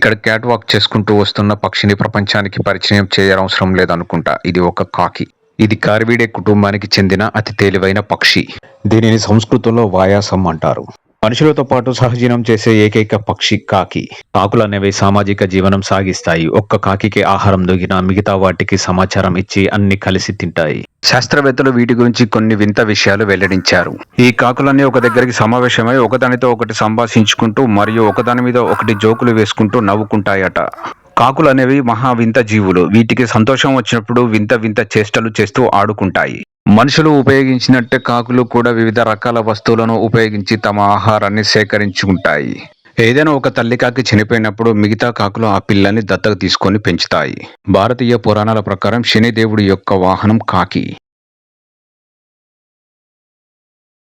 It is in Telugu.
ఇక్కడ క్యాట్ వాక్ చేసుకుంటూ వస్తున్న పక్షిని ప్రపంచానికి పరిచయం చేయనవసరం లేదనుకుంటా. ఇది ఒక కాకి. ఇది కార్విడే కుటుంబానికి చెందిన అతి తేలివైన పక్షి. దీనిని సంస్కృతంలో వాయాసం అంటారు. మనుషులతో పాటు సహజీవనం చేసే ఏకైక పక్షి కాకి. కాకులు అనేవి సామాజిక జీవనం సాగిస్తాయి. ఒక్క కాకికి ఆహారం దొరికినా మిగతా వాటికి సమాచారం ఇచ్చి అన్ని కలిసి తింటాయి. శాస్త్రవేత్తలు వీటి గురించి కొన్ని వింత విషయాలు వెల్లడించారు. ఈ కాకులన్నీ ఒక దగ్గరికి సమావేశమై ఒకదానితో ఒకటి సంభాషించుకుంటూ మరియు ఒకదాని మీద ఒకటి జోకులు వేసుకుంటూ నవ్వుకుంటాయట. కాకులు అనేవి మహా వింత జీవులు. వీటికి సంతోషం వచ్చినప్పుడు వింత వింత చేష్టలు చేస్తూ ఆడుకుంటాయి. మనుషులు ఉపయోగించినట్టే కాకులు కూడా వివిధ రకాల వస్తువులను ఉపయోగించి తమ ఆహారాన్ని సేకరించుకుంటాయి. ఏదైనా ఒక తల్లి కాకి చనిపోయినప్పుడు మిగతా కాకులు ఆ పిల్లల్ని దత్తత తీసుకొని పెంచుతాయి. భారతీయ పురాణాల ప్రకారం శనిదేవుడి యొక్క వాహనం కాకి.